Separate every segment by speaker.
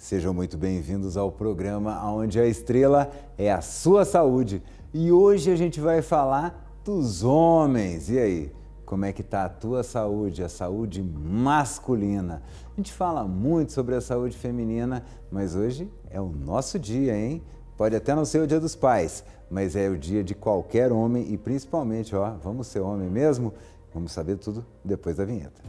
Speaker 1: Sejam muito bem-vindos ao programa onde a estrela é a sua saúde. E hoje a gente vai falar dos homens. E aí, como é que está a tua saúde, a saúde masculina? A gente fala muito sobre a saúde feminina, mas hoje é o nosso dia, hein? Pode até não ser o dia dos pais, mas é o dia de qualquer homem e principalmente, vamos ser homem mesmo? Vamos saber tudo depois da vinheta.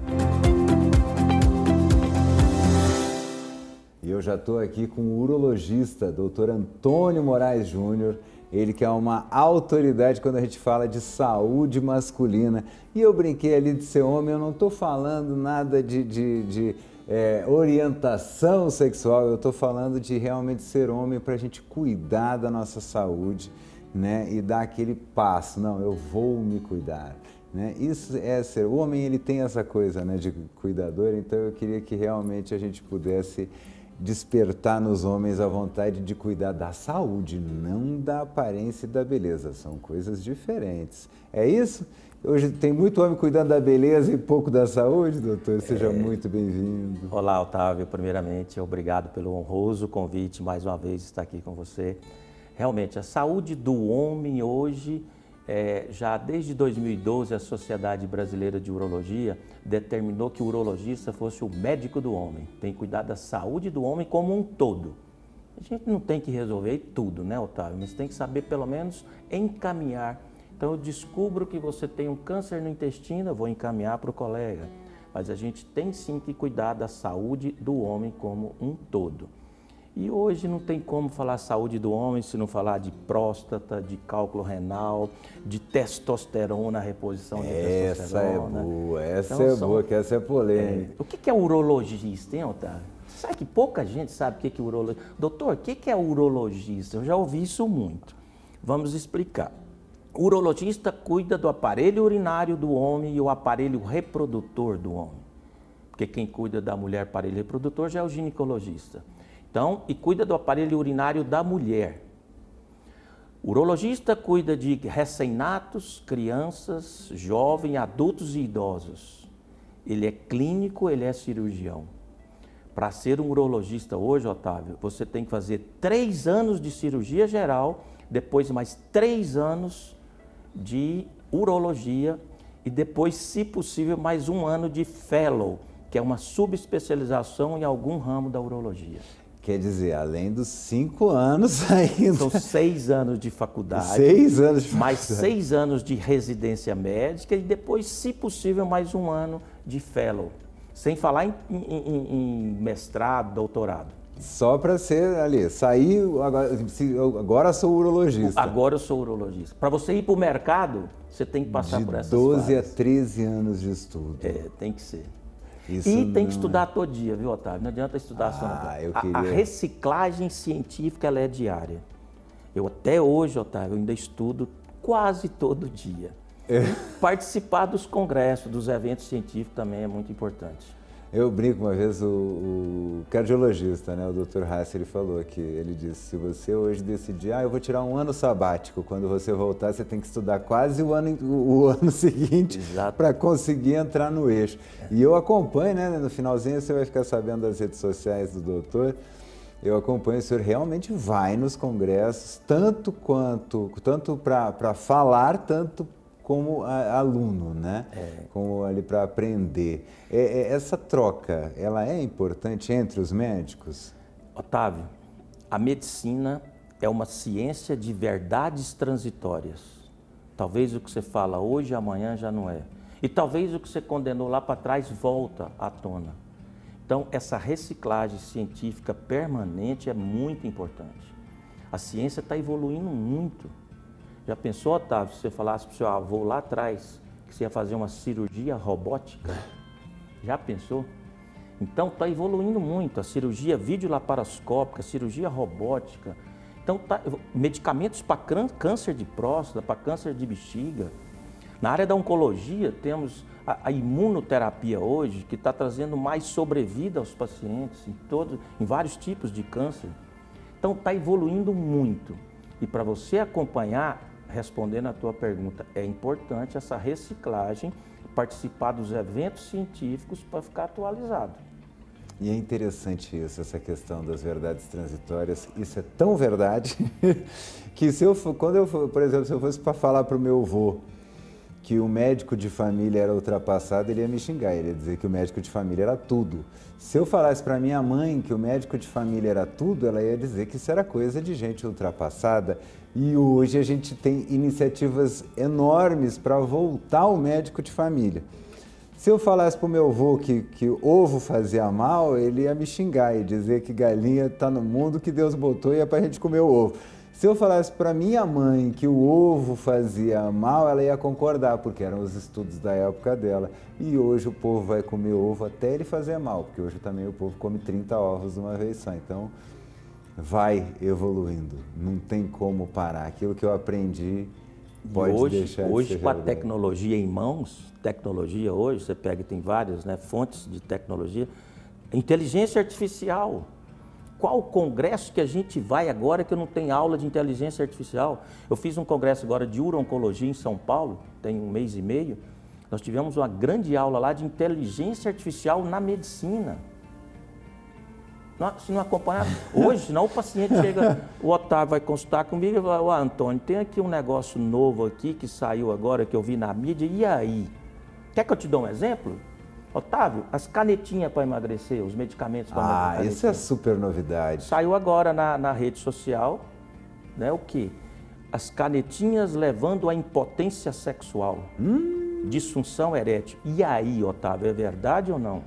Speaker 1: E eu já estou aqui com o urologista, Dr. Antônio Moraes Júnior, ele que é uma autoridade quando a gente fala de saúde masculina. E eu brinquei ali de ser homem, eu não estou falando nada de orientação sexual, eu estou falando de realmente ser homem para a gente cuidar da nossa saúde, né? E dar aquele passo, não, eu vou me cuidar. Né? Isso é ser, o homem ele tem essa coisa, né, de cuidador, então eu queria que realmente a gente pudesse despertar nos homens a vontade de cuidar da saúde, não da aparência e da beleza. São coisas diferentes. É isso? Hoje tem muito homem cuidando da beleza e pouco da saúde, doutor? Seja muito bem-vindo.
Speaker 2: Olá, Otávio. Primeiramente, obrigado pelo honroso convite, mais uma vez, estar aqui com você. Realmente, a saúde do homem hoje, já desde 2012, a Sociedade Brasileira de Urologia determinou que o urologista fosse o médico do homem. Tem que cuidar da saúde do homem como um todo. A gente não tem que resolver tudo, né, Otávio? Mas tem que saber, pelo menos, encaminhar. Então, eu descubro que você tem um câncer no intestino, eu vou encaminhar para o colega. Mas a gente tem sim que cuidar da saúde do homem como um todo. E hoje não tem como falar saúde do homem se não falar de próstata, de cálculo renal, de testosterona, reposição de testosterona.
Speaker 1: Essa é boa, que essa é polêmica.
Speaker 2: O que é urologista, hein, Otávio? Você sabe que pouca gente sabe o que é urologista. Doutor, o que é urologista? Eu já ouvi isso muito. Vamos explicar. O urologista cuida do aparelho urinário do homem e o aparelho reprodutor do homem. Porque quem cuida da mulher aparelho reprodutor já é o ginecologista. Então, e cuida do aparelho urinário da mulher. O urologista cuida de recém-natos, crianças, jovens, adultos e idosos. Ele é clínico, ele é cirurgião. Para ser um urologista hoje, Otávio, você tem que fazer 3 anos de cirurgia geral, depois mais 3 anos de urologia e depois, se possível, mais 1 ano de fellow, que é uma subespecialização em algum ramo da urologia.
Speaker 1: Quer dizer, além dos 5 anos ainda...
Speaker 2: São 6 anos de faculdade.
Speaker 1: 6 anos de faculdade.
Speaker 2: Mais 6 anos de residência médica e depois, se possível, mais 1 ano de fellow. Sem falar em mestrado, doutorado.
Speaker 1: Só para ser ali, sair, agora sou urologista.
Speaker 2: Agora eu sou urologista. Para você ir para o mercado, você tem que passar por essas fases.
Speaker 1: De 12 a 13 anos de estudo.
Speaker 2: Tem que ser.
Speaker 1: Isso
Speaker 2: e tem que estudar todo dia, viu, Otávio? Não adianta estudar só A reciclagem científica ela é diária. Eu até hoje, Otávio, ainda estudo quase todo dia. Participar dos congressos, dos eventos científicos também é muito importante.
Speaker 1: Eu brinco uma vez, o cardiologista, né, o Dr. Hasser, ele falou que ele disse, se você hoje decidir, eu vou tirar 1 ano sabático, quando você voltar você tem que estudar quase o ano seguinte para conseguir entrar no eixo. E eu acompanho, né, no finalzinho você vai ficar sabendo das redes sociais do doutor, eu acompanho, o senhor realmente vai nos congressos, tanto para falar, tanto como aluno, né? Como ali para aprender. Essa troca, ela é importante entre os médicos?
Speaker 2: Otávio, a medicina é uma ciência de verdades transitórias. Talvez o que você fala hoje, amanhã já não é. E talvez o que você condenou lá para trás volta à tona. Então, essa reciclagem científica permanente é muito importante. A ciência está evoluindo muito. Já pensou, Otávio, se você falasse para o seu avô lá atrás que você ia fazer uma cirurgia robótica? Já pensou? Então, está evoluindo muito. A cirurgia videolaparoscópica, cirurgia robótica. Então, medicamentos para câncer de próstata, para câncer de bexiga. Na área da oncologia, temos a imunoterapia hoje, que está trazendo mais sobrevida aos pacientes em vários tipos de câncer. Então, está evoluindo muito. E para você acompanhar, respondendo a tua pergunta, é importante essa reciclagem, participar dos eventos científicos para ficar atualizado.
Speaker 1: E é interessante isso, essa questão das verdades transitórias. Isso é tão verdade que por exemplo, se eu fosse para falar para o meu avô que o médico de família era ultrapassado, ele ia me xingar, ele ia dizer que o médico de família era tudo. Se eu falasse para minha mãe que o médico de família era tudo, ela ia dizer que isso era coisa de gente ultrapassada. E hoje a gente tem iniciativas enormes para voltar o médico de família. Se eu falasse para o meu avô que ovo fazia mal, ele ia me xingar e dizer que galinha está no mundo que Deus botou e é para a gente comer o ovo. Se eu falasse para minha mãe que o ovo fazia mal, ela ia concordar, porque eram os estudos da época dela. E hoje o povo vai comer ovo até ele fazer mal, porque hoje também o povo come 30 ovos de uma vez só. Então, vai evoluindo, não tem como parar. Aquilo que eu aprendi pode deixar de ser
Speaker 2: hoje com a
Speaker 1: realidade.
Speaker 2: tecnologia em mãos, tecnologia hoje, você pega e tem várias, né, fontes de tecnologia, inteligência artificial. Qual congresso que a gente vai agora que eu não tenho aula de inteligência artificial? Eu fiz um congresso agora de uro-oncologia em São Paulo, tem um mês e meio. Nós tivemos uma grande aula lá de inteligência artificial na medicina. Se não acompanhar, hoje, senão o paciente chega, o Otávio vai consultar comigo e vai, ó, Antônio, tem aqui um negócio novo aqui que saiu agora, que eu vi na mídia, e aí? Quer que eu te dê um exemplo? Otávio, as canetinhas para emagrecer, os medicamentos para emagrecer.
Speaker 1: Ah, isso é super novidade.
Speaker 2: Saiu agora na rede social, né, o quê? As canetinhas levando à impotência sexual, disfunção erétil. E aí, Otávio, é verdade ou não?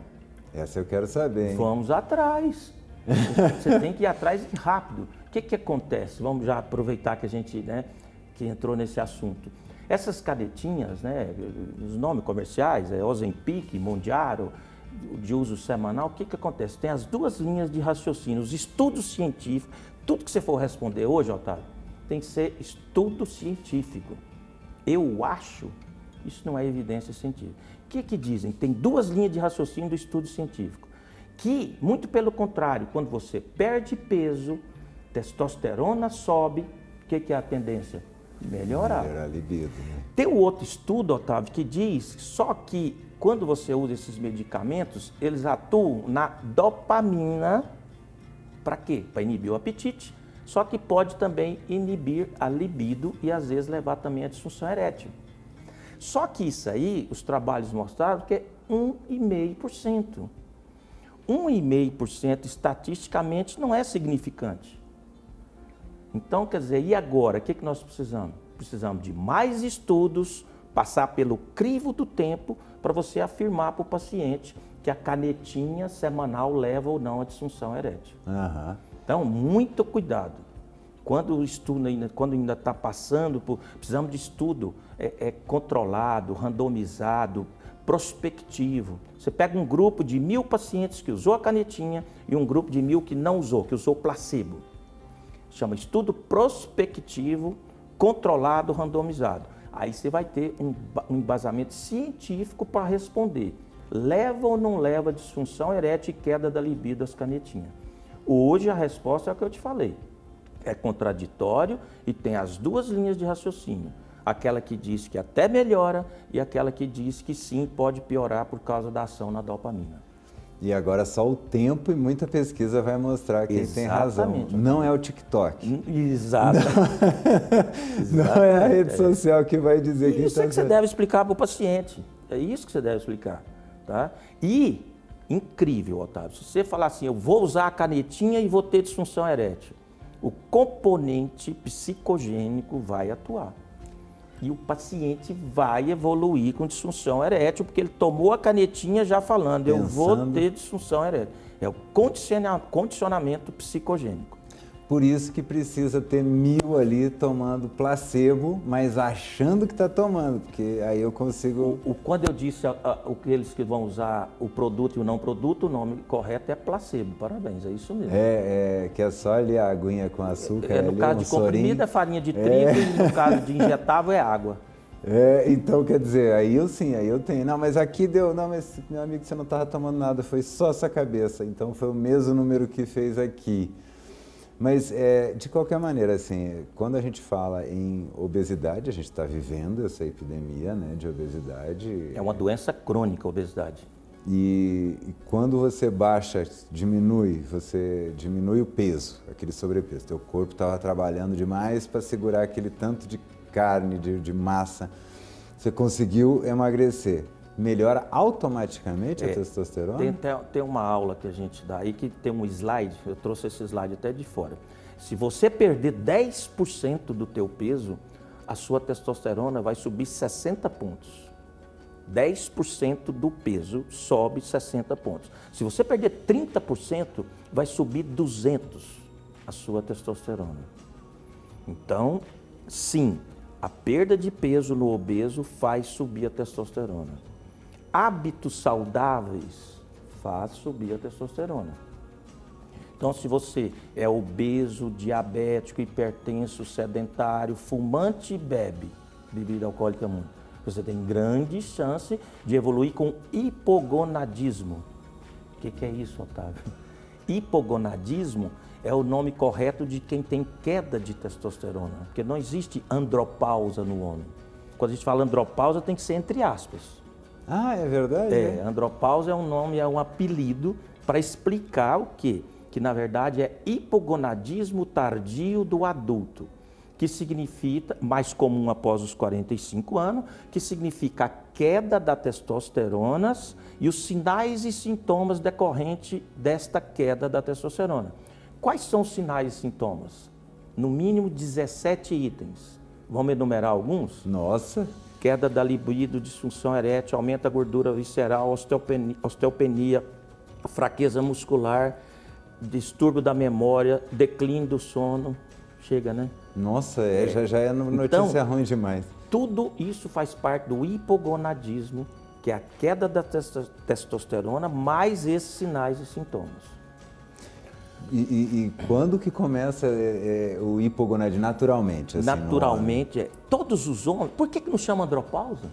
Speaker 1: Essa eu quero saber, hein?
Speaker 2: Vamos atrás. Você tem que ir atrás rápido. O que acontece? Vamos já aproveitar que a gente, né, que entrou nesse assunto. Essas canetinhas, né, os nomes comerciais, Ozempic, Mondiaro, de uso semanal, o que acontece? Tem as duas linhas de raciocínio, os estudos científicos, tudo que você for responder hoje, Otávio, tem que ser estudo científico. Eu acho, isso não é evidência científica. O que dizem? Tem duas linhas de raciocínio do estudo científico. Que, muito pelo contrário, quando você perde peso, testosterona sobe, o que é a tendência? Melhorar.
Speaker 1: Melhorar a libido, né?
Speaker 2: Tem um outro estudo, Otávio, que diz só que quando você usa esses medicamentos, eles atuam na dopamina. Para quê? Para inibir o apetite. Só que pode também inibir a libido e às vezes levar também à disfunção erétil. Só que isso aí, os trabalhos mostraram que é 1,5%. 1,5% estatisticamente não é significante. Então, quer dizer, e agora? O que nós precisamos? Precisamos de mais estudos, passar pelo crivo do tempo, para você afirmar para o paciente que a canetinha semanal leva ou não à disfunção erétil.
Speaker 1: Uhum.
Speaker 2: Então, muito cuidado. Quando o estudo ainda está passando por... Precisamos de estudo controlado, randomizado, prospectivo. Você pega um grupo de 1.000 pacientes que usou a canetinha e um grupo de 1.000 que não usou, que usou placebo. Chama estudo prospectivo, controlado, randomizado. Aí você vai ter um embasamento científico para responder. Leva ou não leva disfunção erétil e queda da libido às canetinhas? Hoje a resposta é o que eu te falei. É contraditório e tem as duas linhas de raciocínio. Aquela que diz que até melhora e aquela que diz que sim, pode piorar por causa da ação na dopamina.
Speaker 1: E agora só o tempo e muita pesquisa vai mostrar quem tem razão. Não é o TikTok.
Speaker 2: Exato.
Speaker 1: Não é a rede social que vai dizer quem
Speaker 2: isso é que você deve explicar para o paciente. É isso que você deve explicar. Tá? E, incrível, Otávio, se você falar assim, eu vou usar a canetinha e vou ter disfunção erétil, o componente psicogênico vai atuar. E o paciente vai evoluir com disfunção erétil, porque ele tomou a canetinha já falando, eu vou ter disfunção erétil. É o condicionamento psicogênico.
Speaker 1: Por isso que precisa ter 1.000 ali tomando placebo, mas achando que está tomando, porque aí eu consigo...
Speaker 2: Quando eu disse aqueles que vão usar o produto e o não produto, o nome correto é placebo. Parabéns, é isso mesmo.
Speaker 1: Que é só ali a aguinha com açúcar.
Speaker 2: No caso de comprimido é farinha de trigo e no caso de injetável é água.
Speaker 1: Então quer dizer, aí eu tenho. Não, mas aqui deu, não, mas meu amigo, você não estava tomando nada, foi só essa cabeça. Então foi o mesmo número que fez aqui. Mas, de qualquer maneira, assim, quando a gente fala em obesidade, a gente está vivendo essa epidemia, né, de obesidade.
Speaker 2: É uma doença crônica, a obesidade.
Speaker 1: E quando você baixa, você diminui o peso, aquele sobrepeso. Teu corpo estava trabalhando demais para segurar aquele tanto de carne, de massa. Você conseguiu emagrecer. Melhora automaticamente a testosterona?
Speaker 2: Tem uma aula que a gente dá aí que tem um slide, eu trouxe esse slide até de fora. Se você perder 10% do teu peso, a sua testosterona vai subir 60 pontos. 10% do peso sobe 60 pontos. Se você perder 30%, vai subir 200 a sua testosterona. Então, sim, a perda de peso no obeso faz subir a testosterona. Hábitos saudáveis faz subir a testosterona. Então, se você é obeso, diabético, hipertenso, sedentário, fumante e bebe bebida alcoólica muito, você tem grande chance de evoluir com hipogonadismo. O que é isso, Otávio? Hipogonadismo é o nome correto de quem tem queda de testosterona, porque não existe andropausa no homem. Quando a gente fala andropausa, tem que ser entre aspas.
Speaker 1: Ah, é verdade?
Speaker 2: Andropausa é um nome, é um apelido para explicar o quê? Que na verdade é hipogonadismo tardio do adulto, que significa, mais comum após os 45 anos, que significa a queda da testosterona e os sinais e sintomas decorrentes desta queda da testosterona. Quais são os sinais e sintomas? No mínimo 17 itens. Vamos enumerar alguns?
Speaker 1: Nossa!
Speaker 2: Queda da libido, disfunção erétil, aumenta a gordura visceral, osteopenia, fraqueza muscular, distúrbio da memória, declínio do sono. Chega, né?
Speaker 1: Nossa, já é notícia ruim demais.
Speaker 2: Tudo isso faz parte do hipogonadismo, que é a queda da testosterona, mais esses sinais e sintomas.
Speaker 1: E quando que começa o hipogonadismo naturalmente? Assim,
Speaker 2: naturalmente, todos os homens... Por que não chama andropausa?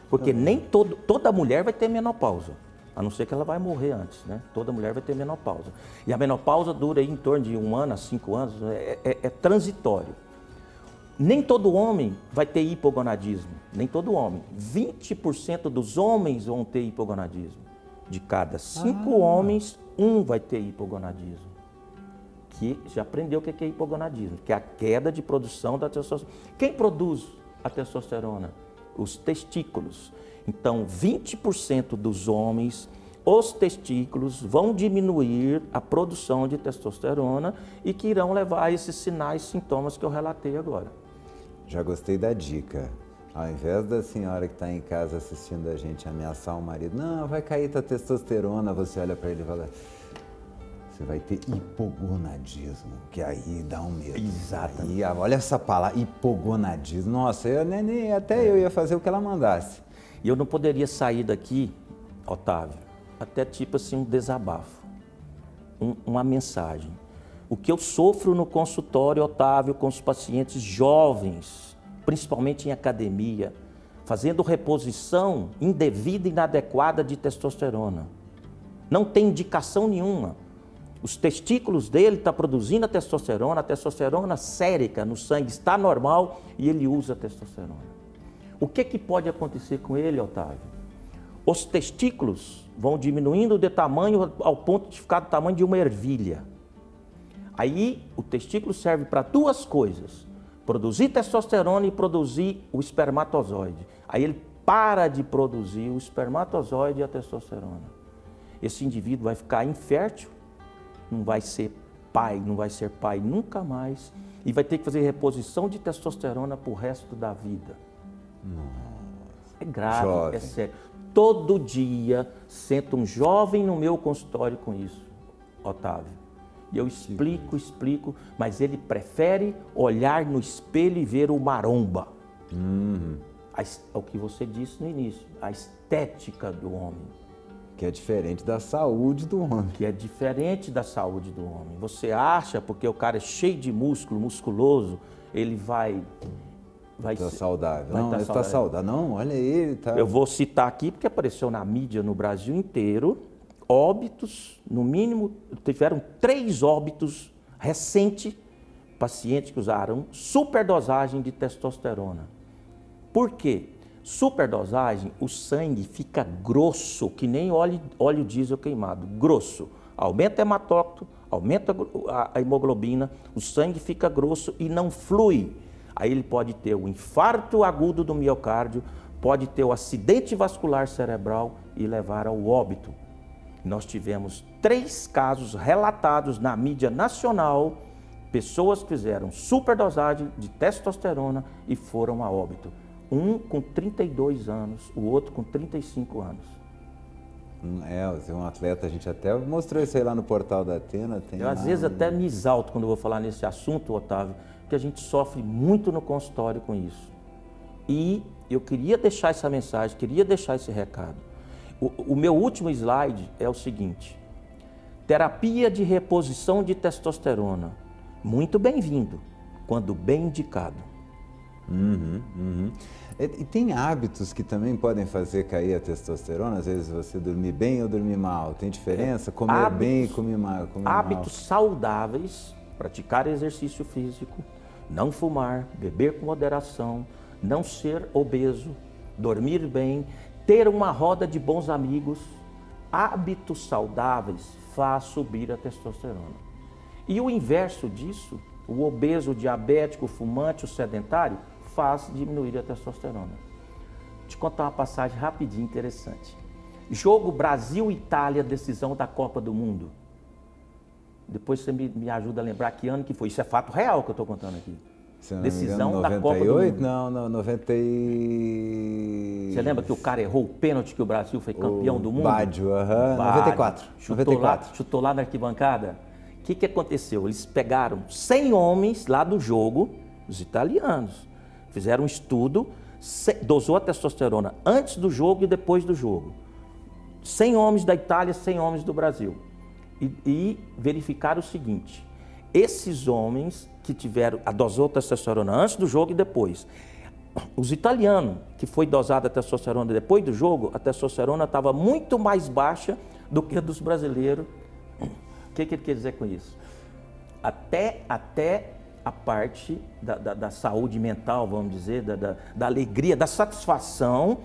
Speaker 2: Porque nem toda mulher vai ter menopausa. A não ser que ela vai morrer antes, né? Toda mulher vai ter menopausa. E a menopausa dura aí em torno de 1 ano a 5 anos, é transitório. Nem todo homem vai ter hipogonadismo, nem todo homem. 20% dos homens vão ter hipogonadismo. De cada 5 homens, 1 vai ter hipogonadismo. Que já aprendeu o que é hipogonadismo, que é a queda de produção da testosterona. Quem produz a testosterona? Os testículos. Então, 20% dos homens, os testículos vão diminuir a produção de testosterona e que irão levar a esses sinais e sintomas que eu relatei agora.
Speaker 1: Já gostei da dica. Ao invés da senhora que está em casa assistindo a gente ameaçar o marido, não, vai cair tua testosterona, você olha para ele e fala, você vai ter hipogonadismo, que aí dá um medo.
Speaker 2: Exatamente.
Speaker 1: Aí, olha essa palavra, hipogonadismo. Nossa, eu ia fazer o que ela mandasse.
Speaker 2: E eu não poderia sair daqui, Otávio, até tipo assim um desabafo, uma mensagem. O que eu sofro no consultório, Otávio, com os pacientes jovens, principalmente em academia, fazendo reposição indevida e inadequada de testosterona. Não tem indicação nenhuma. Os testículos dele estão produzindo a testosterona sérica no sangue está normal e ele usa a testosterona. O que pode acontecer com ele, Otávio? Os testículos vão diminuindo de tamanho ao ponto de ficar do tamanho de uma ervilha. Aí o testículo serve para 2 coisas, produzir testosterona e produzir o espermatozoide. Aí ele para de produzir o espermatozoide e a testosterona. Esse indivíduo vai ficar infértil, não vai ser pai nunca mais e vai ter que fazer reposição de testosterona para o resto da vida.
Speaker 1: Nossa.
Speaker 2: É grave,
Speaker 1: jovem.
Speaker 2: É sério. Todo dia senta um jovem no meu consultório com isso, Otávio. E eu explico, mas ele prefere olhar no espelho e ver o maromba. O que você disse no início, a estética do homem.
Speaker 1: Que é diferente da saúde do homem.
Speaker 2: Que é diferente da saúde do homem. Você acha, porque o cara é cheio de músculo, musculoso, ele vai
Speaker 1: Está saudável.
Speaker 2: Vai
Speaker 1: não,
Speaker 2: tá
Speaker 1: ele está saudável. Não, olha ele. Tá...
Speaker 2: Eu vou citar aqui, porque apareceu na mídia no Brasil inteiro, óbitos, no mínimo, tiveram 3 óbitos recentes, pacientes que usaram superdosagem de testosterona. Por quê? Superdosagem, o sangue fica grosso, que nem óleo diesel queimado, grosso. Aumenta o hematócrito, aumenta a hemoglobina, o sangue fica grosso e não flui. Aí ele pode ter o infarto agudo do miocárdio, pode ter o acidente vascular cerebral e levar ao óbito. Nós tivemos 3 casos relatados na mídia nacional, pessoas que fizeram superdosagem de testosterona e foram a óbito. Um com 32 anos, o outro com 35 anos.
Speaker 1: Um atleta, a gente até mostrou isso aí lá no portal da Athena.
Speaker 2: Eu às vezes até me exalto quando eu vou falar nesse assunto, Otávio, que a gente sofre muito no consultório com isso. E eu queria deixar essa mensagem, queria deixar esse recado. O meu último slide é o seguinte: terapia de reposição de testosterona, muito bem-vindo, quando bem indicado.
Speaker 1: E tem hábitos que também podem fazer cair a testosterona? Às vezes você dormir bem ou dormir mal, tem diferença? Comer bem e comer mal?
Speaker 2: Hábitos saudáveis, praticar exercício físico, não fumar, beber com moderação, não ser obeso, dormir bem, ter uma roda de bons amigos. Hábitos saudáveis faz subir a testosterona. E o inverso disso, o obeso, o diabético, o fumante, o sedentário, faz diminuir a testosterona. Vou te contar uma passagem rapidinho interessante. Jogo Brasil-Itália, decisão da Copa do Mundo. Depois você me ajuda a lembrar que ano que foi. Isso é fato real que eu estou contando aqui.
Speaker 1: Decisão da Copa do Mundo. Não, 90 e...
Speaker 2: Você lembra que o cara errou o pênalti que o Brasil foi campeão do mundo?
Speaker 1: Bádio, 94.
Speaker 2: Chutou lá na arquibancada. O que aconteceu? Eles pegaram 100 homens lá do jogo, os italianos, fizeram um estudo, dosou a testosterona antes do jogo e depois do jogo. 100 homens da Itália, 100 homens do Brasil. E verificaram o seguinte: esses homens que tiveram a dosou a testosterona antes do jogo e depois, os italianos que foi dosada a testosterona depois do jogo, a testosterona estava muito mais baixa do que a dos brasileiros. O que ele quer dizer com isso? Até a parte da saúde mental, vamos dizer, da alegria, da satisfação,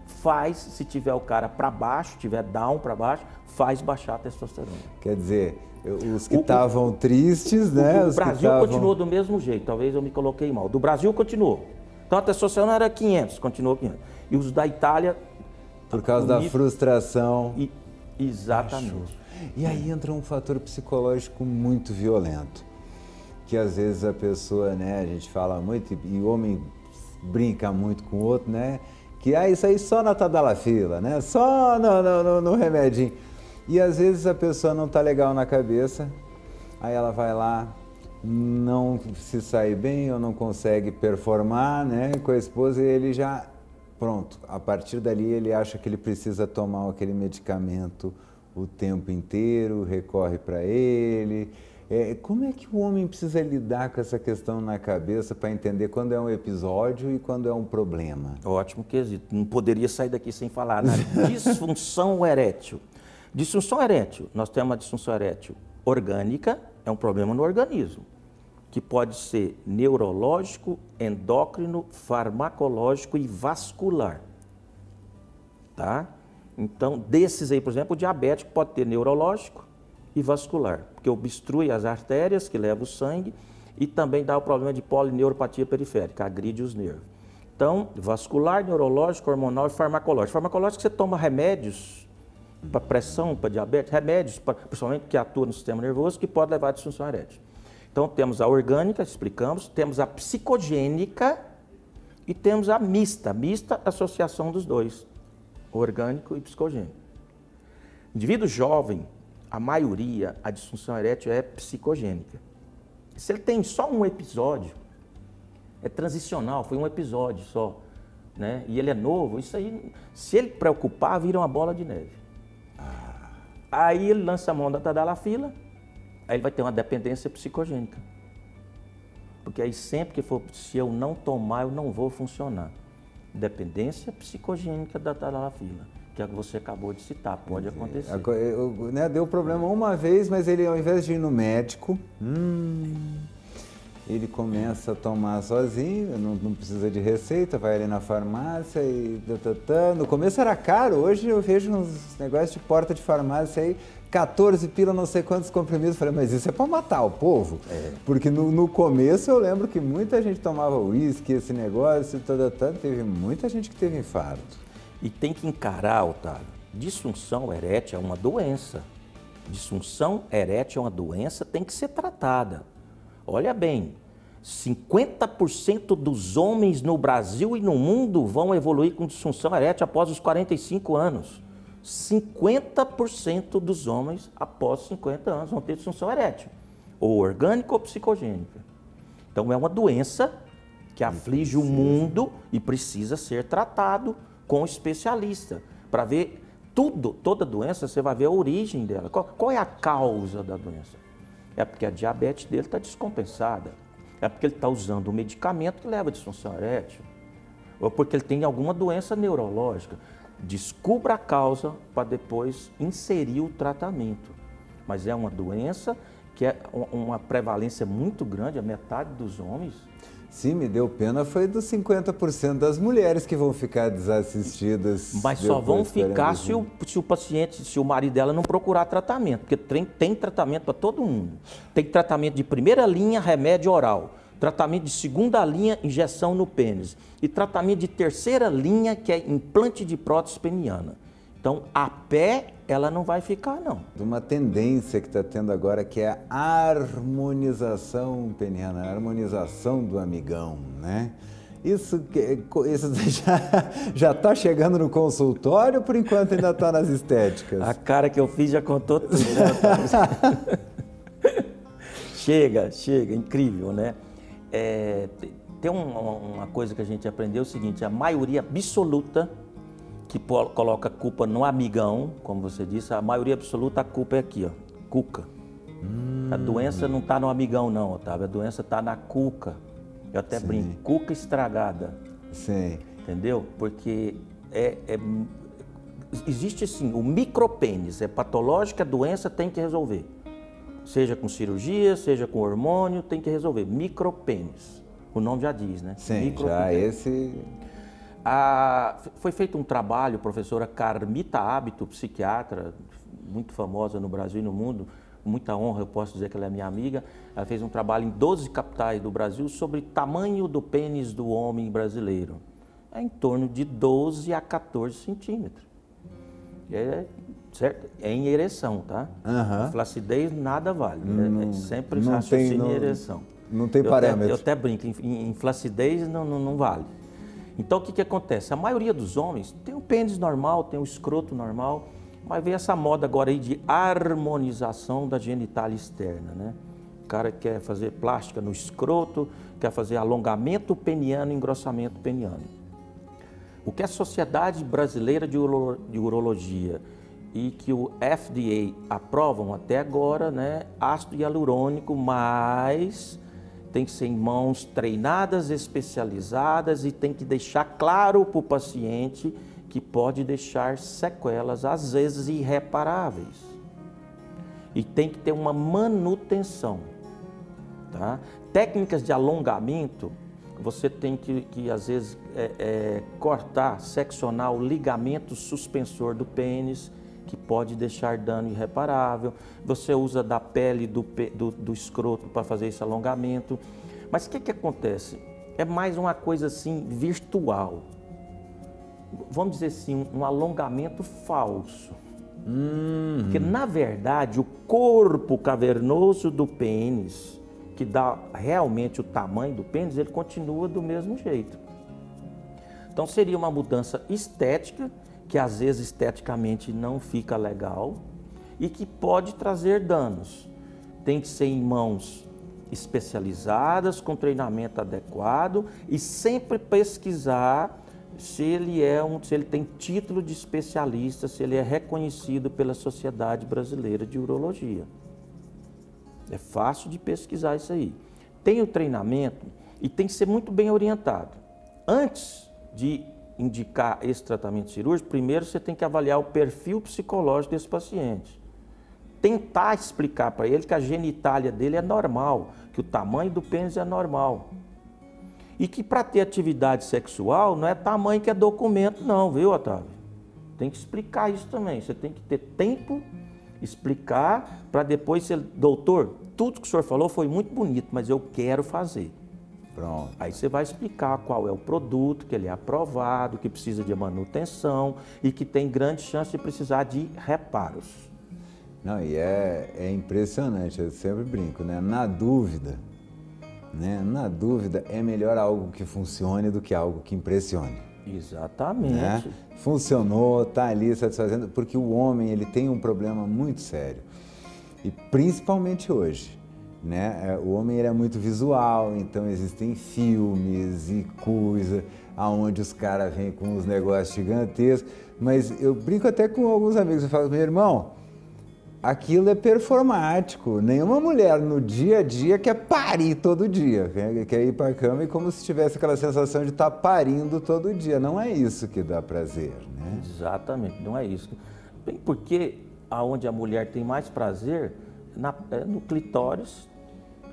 Speaker 2: faz, se tiver o cara para baixo, tiver down para baixo, faz baixar a testosterona.
Speaker 1: Quer dizer, os que estavam tristes, né?
Speaker 2: O Brasil continuou do mesmo jeito, talvez eu me coloquei mal. Do Brasil continuou. Então a testosterona era 500, continuou 500. E os da Itália...
Speaker 1: Por causa da frustração.
Speaker 2: Exatamente.
Speaker 1: Baixou. E aí entra um fator psicológico muito violento, que às vezes a pessoa, né, a gente fala muito, e o homem brinca muito com o outro, né, que isso aí só na tadalafila, né, só no remedinho. E às vezes a pessoa não tá legal na cabeça, aí ela vai lá, não se sai bem ou não consegue performar, né, com a esposa, e ele já, pronto, a partir dali ele acha que ele precisa tomar aquele medicamento o tempo inteiro, recorre para ele. Como é que o homem precisa lidar com essa questão na cabeça para entender quando é um episódio e quando é um problema?
Speaker 2: Ótimo quesito. Não poderia sair daqui sem falar na disfunção erétil. Disfunção erétil, nós temos uma disfunção erétil orgânica, é um problema no organismo, que pode ser neurológico, endócrino, farmacológico e vascular. Tá? Então, desses aí, por exemplo, o diabético pode ter neurológico e vascular, porque obstrui as artérias que levam o sangue e também dá o problema de polineuropatia periférica, agride os nervos. Então, vascular, neurológico, hormonal e farmacológico. Farmacológico, você toma remédios para pressão, para diabetes, remédios, principalmente que atuam no sistema nervoso, que pode levar a disfunção erétil. Então, temos a orgânica, explicamos, temos a psicogênica e temos a mista, associação dos dois, orgânico e psicogênico. Indivíduo jovem, a maioria, a disfunção erétil é psicogênica. Se ele tem só um episódio, é transicional, foi um episódio só, né? E ele é novo, isso aí, se ele preocupar, vira uma bola de neve. Aí ele lança a mão da tadalafila, aí ele vai ter uma dependência psicogênica. Porque aí sempre que for, se eu não tomar, eu não vou funcionar. Dependência psicogênica da tadalafila, que é o que você acabou de citar, pode acontecer.
Speaker 1: Deu problema uma vez, mas ele, ao invés de ir no médico, ele começa a tomar sozinho, não precisa de receita, vai ali na farmácia e... No começo era caro, hoje eu vejo uns negócios de porta de farmácia aí, 14 pila, não sei quantos comprimidos. Falei, mas isso é para matar o povo? Porque no começo eu lembro que muita gente tomava uísque, esse negócio, teve muita gente que teve infarto.
Speaker 2: E tem que encarar, Otávio, disfunção erétil é uma doença. Disfunção erétil é uma doença, tem que ser tratada. Olha bem, 50% dos homens no Brasil e no mundo vão evoluir com disfunção erétil após os 45 anos. 50% dos homens após 50 anos vão ter disfunção erétil, ou orgânica ou psicogênica. Então é uma doença que aflige o mundo e precisa ser tratado com especialista, para ver toda doença, você vai ver a origem dela. Qual é a causa da doença? É porque a diabetes dele está descompensada. É porque ele está usando um medicamento que leva à disfunção erétil. Ou porque ele tem alguma doença neurológica. Descubra a causa para depois inserir o tratamento. Mas é uma doença que é uma prevalência muito grande, a metade dos homens.
Speaker 1: Sim, me deu pena foi dos 50% das mulheres que vão ficar desassistidas.
Speaker 2: Mas só vão ficar se o paciente, se o marido dela não procurar tratamento, porque tem tratamento para todo mundo. Tem tratamento de primeira linha, remédio oral. Tratamento de segunda linha, injeção no pênis. E tratamento de terceira linha, que é implante de prótese peniana. Então, a pé, ela não vai ficar, não.
Speaker 1: Uma tendência que está tendo agora, que é a harmonização peniana, a harmonização do amigão, né? Isso já está chegando no consultório, por enquanto ainda está nas estéticas?
Speaker 2: A cara que eu fiz já contou tudo, né? Chega, incrível, né? Tem uma coisa que a gente aprendeu, é o seguinte, a maioria absoluta que coloca a culpa no amigão, como você disse, a maioria absoluta, a culpa é aqui, ó, cuca. A doença não está no amigão não, Otávio, a doença está na cuca. Eu até brinco, cuca estragada.
Speaker 1: Sim.
Speaker 2: Entendeu? Porque existe assim, o micropênis, é patológica, a doença tem que resolver. Seja com cirurgia, seja com hormônio, tem que resolver. Micropênis, o nome já diz, né?
Speaker 1: Sim, já esse...
Speaker 2: Foi feito um trabalho, professora Carmita Hábito, psiquiatra, muito famosa no Brasil e no mundo, com muita honra, eu posso dizer que ela é minha amiga. Ela fez um trabalho em 12 capitais do Brasil sobre tamanho do pênis do homem brasileiro. É em torno de 12 a 14 centímetros. Certo? É em ereção, tá? Flacidez nada vale. É sempre raciocínio em ereção.
Speaker 1: Não tem parâmetro.
Speaker 2: Eu até brinco, em flacidez não vale. Então, o que acontece? A maioria dos homens tem o pênis normal, tem o escroto normal, mas veio essa moda agora aí de harmonização da genitália externa, né? O cara quer fazer plástica no escroto, quer fazer alongamento peniano, engrossamento peniano. O que a Sociedade Brasileira de Urologia e que o FDA aprovam até agora, né? Ácido hialurônico, mas... tem que ser em mãos treinadas, especializadas e tem que deixar claro para o paciente que pode deixar sequelas, às vezes irreparáveis. E tem que ter uma manutenção. Tá? Técnicas de alongamento, você tem que às vezes, cortar, seccionar o ligamento suspensor do pênis, que pode deixar dano irreparável. Você usa da pele do escroto para fazer esse alongamento. Mas o que acontece? É mais uma coisa assim virtual. Vamos dizer assim, um alongamento falso. Porque na verdade o corpo cavernoso do pênis, que dá realmente o tamanho do pênis, ele continua do mesmo jeito. Então seria uma mudança estética, que às vezes esteticamente não fica legal e que pode trazer danos. Tem que ser em mãos especializadas, com treinamento adequado e sempre pesquisar se ele tem título de especialista, se ele é reconhecido pela Sociedade Brasileira de Urologia. É fácil de pesquisar isso aí. Tem o treinamento e tem que ser muito bem orientado. Antes de indicar esse tratamento cirúrgico, primeiro você tem que avaliar o perfil psicológico desse paciente. tentar explicar para ele que a genitália dele é normal, que o tamanho do pênis é normal. E que para ter atividade sexual não é tamanho que é documento não, viu, Otávio? Tem que explicar isso também. Você tem que ter tempo, explicar, para depois ser... Doutor, tudo que o senhor falou foi muito bonito, mas eu quero fazer.
Speaker 1: Pronto.
Speaker 2: Aí você vai explicar qual é o produto, que ele é aprovado, que precisa de manutenção e que tem grande chance de precisar de reparos.
Speaker 1: Não, e é impressionante, eu sempre brinco, né? Na dúvida, é melhor algo que funcione do que algo que impressione.
Speaker 2: Exatamente.
Speaker 1: Né? Funcionou, tá ali satisfazendo, porque o homem ele tem um problema muito sério, e principalmente hoje, né? O homem ele é muito visual, então existem filmes e coisa, aonde os caras vêm com uns negócios gigantescos, mas eu brinco até com alguns amigos, eu falo, meu irmão, aquilo é performático. Nenhuma mulher no dia a dia quer parir todo dia, quer ir para a cama e como se tivesse aquela sensação de estar parindo todo dia. Não é isso que dá prazer, né?
Speaker 2: Exatamente, não é isso. Bem, porque aonde a mulher tem mais prazer é no clitóris,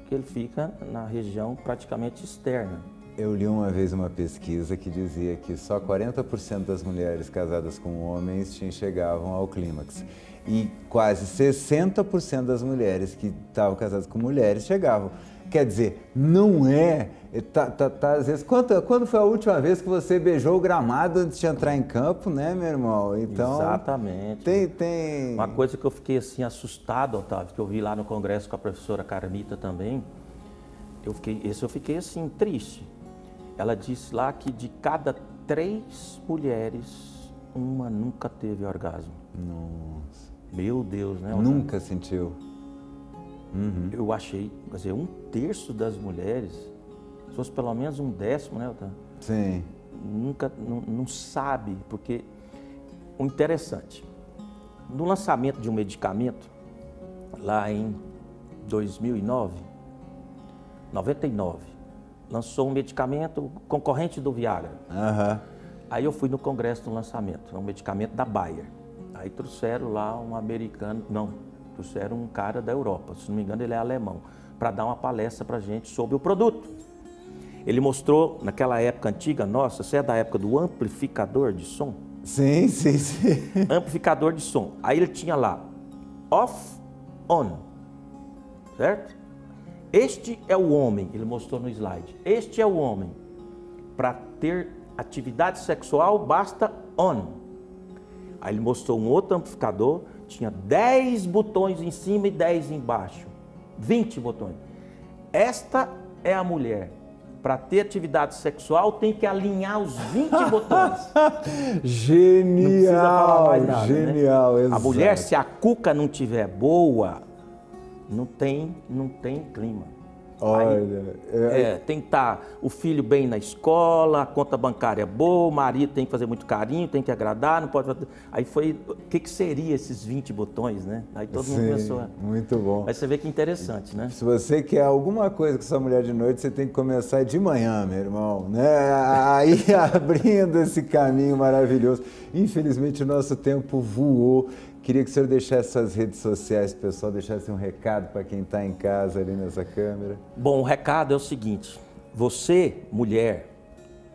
Speaker 2: que ele fica na região praticamente externa.
Speaker 1: Eu li uma vez uma pesquisa que dizia que só 40% das mulheres casadas com homens chegavam ao clímax. E quase 60% das mulheres que estavam casadas com mulheres chegavam. Quer dizer, não é... às vezes, quando foi a última vez que você beijou o gramado antes de entrar em campo, né, meu irmão? Então,
Speaker 2: exatamente.
Speaker 1: Tem...
Speaker 2: Uma coisa que eu fiquei assim assustado, Otávio, que eu vi lá no congresso com a professora Carmita também, eu fiquei assim, triste. Ela disse lá que de cada 3 mulheres, uma nunca teve orgasmo.
Speaker 1: Nossa.
Speaker 2: Meu Deus, né? Otávio?
Speaker 1: Nunca sentiu. Uhum.
Speaker 2: Eu achei, quer dizer, 1/3 das mulheres, se fosse pelo menos 1/10, né, Otávio?
Speaker 1: Sim.
Speaker 2: Nunca, não sabe, porque o interessante, no lançamento de um medicamento, lá em 2009, 99, lançou um medicamento concorrente do Viagra.
Speaker 1: Uhum.
Speaker 2: Aí eu fui no congresso do lançamento, é um medicamento da Bayer. Aí trouxeram lá um americano, trouxeram um cara da Europa, se não me engano ele é alemão, para dar uma palestra para a gente sobre o produto. Ele mostrou, naquela época antiga nossa, você é da época do amplificador de som?
Speaker 1: Sim, sim, sim.
Speaker 2: Amplificador de som. Aí ele tinha lá, off, on, certo? Este é o homem, ele mostrou no slide, este é o homem. Para ter atividade sexual, basta on. Aí ele mostrou um outro amplificador, tinha 10 botões em cima e 10 embaixo. 20 botões. Esta é a mulher. Para ter atividade sexual, tem que alinhar os 20 botões.
Speaker 1: Genial!
Speaker 2: Não precisa falar mais nada,
Speaker 1: genial,
Speaker 2: né?
Speaker 1: exato.
Speaker 2: A mulher, se a cuca não tiver boa, não tem clima.
Speaker 1: Olha,
Speaker 2: tem que estar o filho bem na escola, a conta bancária é boa, o marido tem que fazer muito carinho, tem que agradar, não pode fazer... Aí foi, o que seria esses 20 botões, né? Aí todo mundo começou a...
Speaker 1: Muito bom.
Speaker 2: Aí você vê que interessante, né?
Speaker 1: Se você quer alguma coisa com sua mulher de noite, você tem que começar de manhã, meu irmão, né? Aí abrindo esse caminho maravilhoso. Infelizmente o nosso tempo voou. Queria que o senhor deixasse suas redes sociais, pessoal, deixasse um recado para quem está em casa ali nessa câmera.
Speaker 2: Bom, o recado é o seguinte, você, mulher,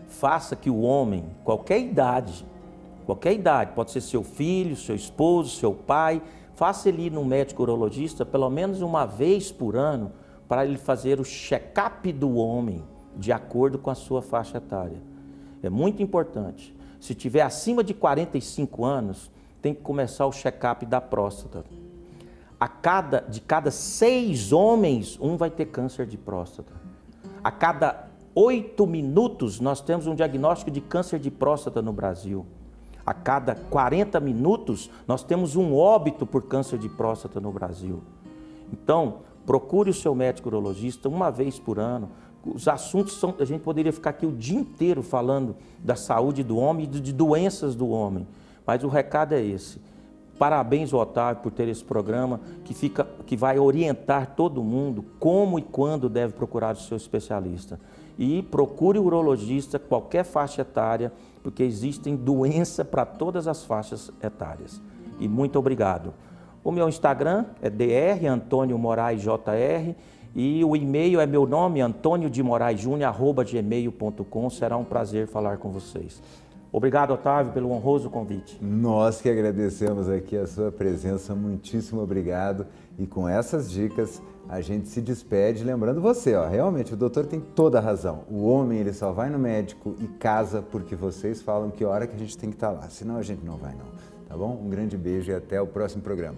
Speaker 2: faça que o homem, qualquer idade, pode ser seu filho, seu esposo, seu pai, faça ele ir no médico urologista pelo menos uma vez por ano para ele fazer o check-up do homem de acordo com a sua faixa etária. É muito importante. Se tiver acima de 45 anos, tem que começar o check-up da próstata. De cada 6 homens, um vai ter câncer de próstata. A cada 8 minutos, nós temos um diagnóstico de câncer de próstata no Brasil. A cada 40 minutos, nós temos um óbito por câncer de próstata no Brasil. Então, procure o seu médico urologista uma vez por ano. Os assuntos a gente poderia ficar aqui o dia inteiro falando da saúde do homem e de doenças do homem. Mas o recado é esse. Parabéns, Otávio, por ter esse programa que vai orientar todo mundo como e quando deve procurar o seu especialista. E procure o urologista, qualquer faixa etária, porque existem doenças para todas as faixas etárias. E muito obrigado. O meu Instagram é Dr. Antônio Moraes Jr. E o e-mail é meu nome, antoniodemorailjunior@gmail.com. Será um prazer falar com vocês. Obrigado, Otávio, pelo honroso convite.
Speaker 1: Nós que agradecemos aqui a sua presença, muitíssimo obrigado. E com essas dicas, a gente se despede, lembrando você, ó, realmente o doutor tem toda a razão. O homem, ele só vai no médico e casa porque vocês falam que hora que a gente tem que estar lá, senão a gente não vai não, tá bom? Um grande beijo e até o próximo programa.